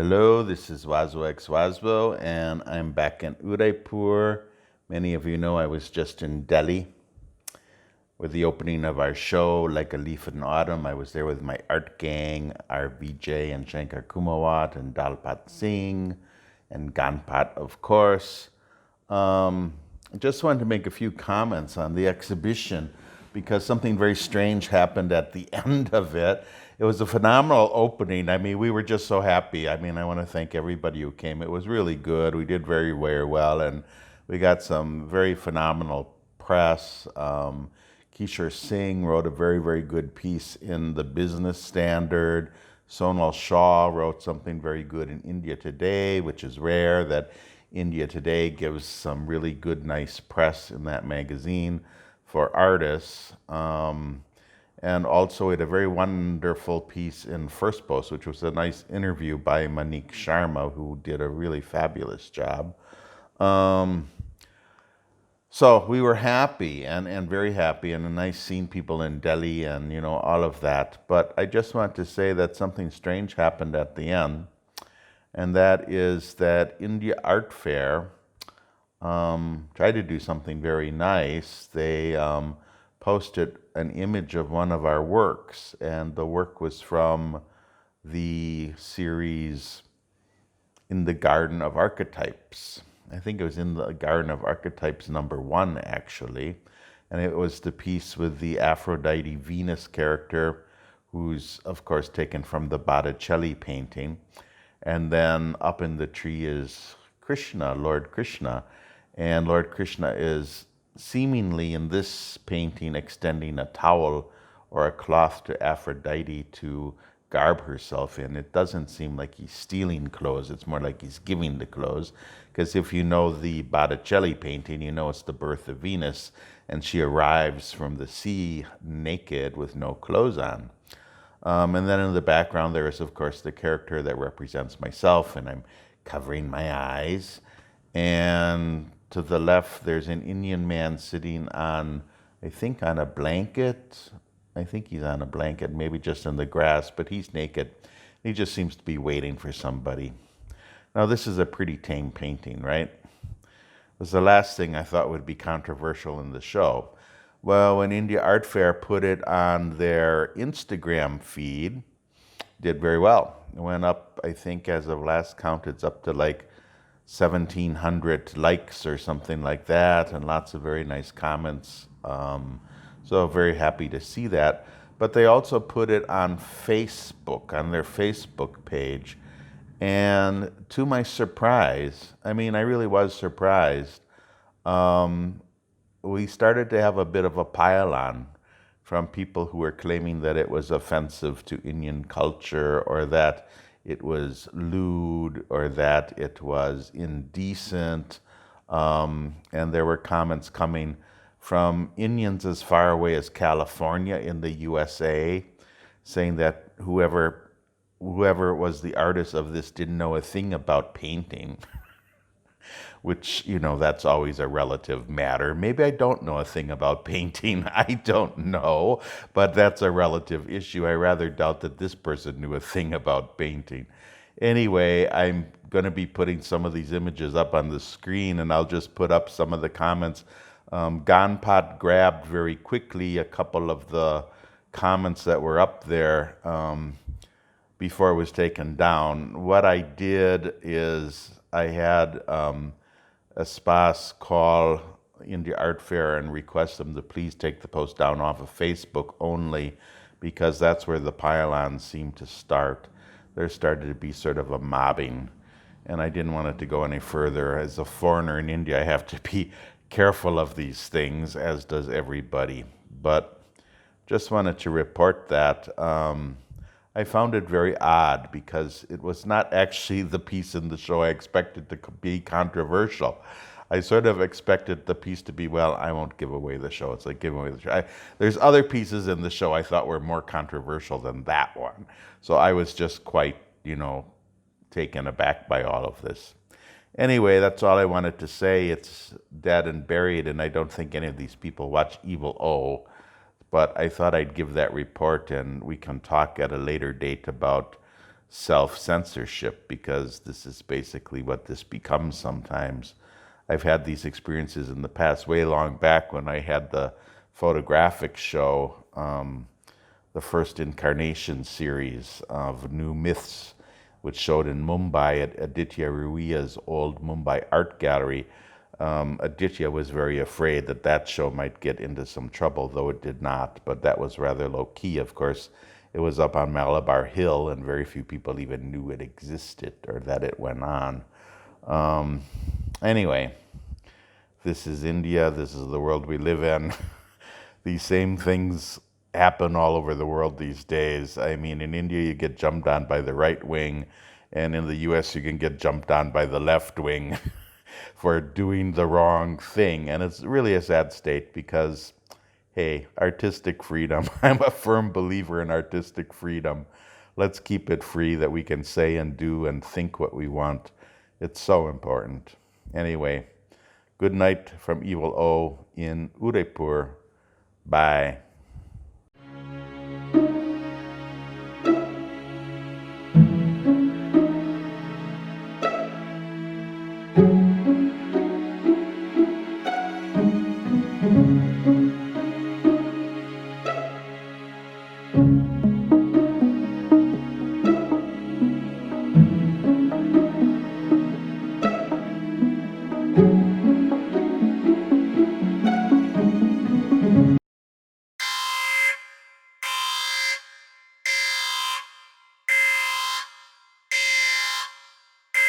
Hello, this is Wazwo X Wazwo, and I'm back in Udaipur. Many of you know I was just in Delhi with the opening of our show, Like a Leaf in Autumn. I was there with my art gang, our Vijay and Shankar Kumawat, and Dalpat Singh, and Ganpat, of course. I just wanted to make a few comments on the exhibition because something very strange happened at the end of it. It was a phenomenal opening. I mean, we were just so happy. I mean, I want to thank everybody who came. It was really good. We did very, very well, and we got some very phenomenal press. Kishore Singh wrote a very, very good piece in the Business Standard. Sonal Shah wrote something very good in India Today, which is rare that India Today gives some really good, nice press in that magazine for artists. And also it had a very wonderful piece in First Post, which was a nice interview by Manik Sharma, who did a really fabulous job. So we were happy and very happy, and nice seeing people in Delhi and, all of that. But I just want to say that something strange happened at the end, and that is that India Art Fair tried to do something very nice. They posted an image of one of our works, and the work was from the series In the Garden of Archetypes. I think it was In the Garden of Archetypes #1, actually. And it was the piece with the Aphrodite Venus character, who's, of course, taken from the Botticelli painting. And then up in the tree is Krishna, Lord Krishna. And Lord Krishna is seemingly in this painting extending a towel or a cloth to Aphrodite to garb herself in. It doesn't seem like he's stealing clothes. It's more like he's giving the clothes. Because if you know the Botticelli painting, you know it's the birth of Venus, and she arrives from the sea naked with no clothes on. And then in the background, there is, of course, the character that represents myself, and I'm covering my eyes. And to the left, there's an Indian man sitting on, I think, on a blanket. I think he's on a blanket, maybe just in the grass, but he's naked. He just seems to be waiting for somebody. Now, this is a pretty tame painting, right? It was the last thing I thought would be controversial in the show. Well, when India Art Fair put it on their Instagram feed, did very well. It went up, I think, as of last count, it's up to like 1,700 likes or something like that, and lots of very nice comments. So very happy to see that. But they also put it on Facebook, on their Facebook page. And to my surprise, I mean, I really was surprised, we started to have a bit of a pile-on from people who were claiming that it was offensive to Indian culture, or that it was lewd, or that it was indecent. And there were comments coming from Indians as far away as California in the USA, saying that whoever was the artist of this didn't know a thing about painting. Which, that's always a relative matter. Maybe I don't know a thing about painting. I don't know, but that's a relative issue. I rather doubt that this person knew a thing about painting. Anyway, I'm going to be putting some of these images up on the screen, and I'll just put up some of the comments. Ganpat grabbed very quickly a couple of the comments that were up there before it was taken down. What I did is I had Espas call India Art Fair and request them to please take the post down off of Facebook only, because that's where the pile-ons seem to start. There started to be sort of a mobbing, and I didn't want it to go any further. As a foreigner in India, I have to be careful of these things, as does everybody. But just wanted to report that. I found it very odd because it was not actually the piece in the show I expected to be controversial. I sort of expected the piece to be, well, I won't give away the show. It's like giving away the show. There's other pieces in the show I thought were more controversial than that one. So I was just quite, taken aback by all of this. Anyway, that's all I wanted to say. It's dead and buried, and I don't think any of these people watch Evil O. But I thought I'd give that report, and we can talk at a later date about self-censorship, because this is basically what this becomes sometimes. I've had these experiences in the past, way long back when I had the photographic show, the first incarnation series of New Myths, which showed in Mumbai at Aditya Ruia's old Mumbai art gallery. Aditya was very afraid that that show might get into some trouble, though it did not, but that was rather low-key. Of course, it was up on Malabar Hill, and very few people even knew it existed or that it went on. Anyway, this is India. This is the world we live in. These same things happen all over the world these days. I mean, in India, you get jumped on by the right wing, and in the US, you can get jumped on by the left wing for doing the wrong thing. And it's really a sad state because, hey, artistic freedom. I'm a firm believer in artistic freedom. Let's keep it free, that we can say and do and think what we want. It's so important. Anyway, good night from Evil O in Udaipur. Bye.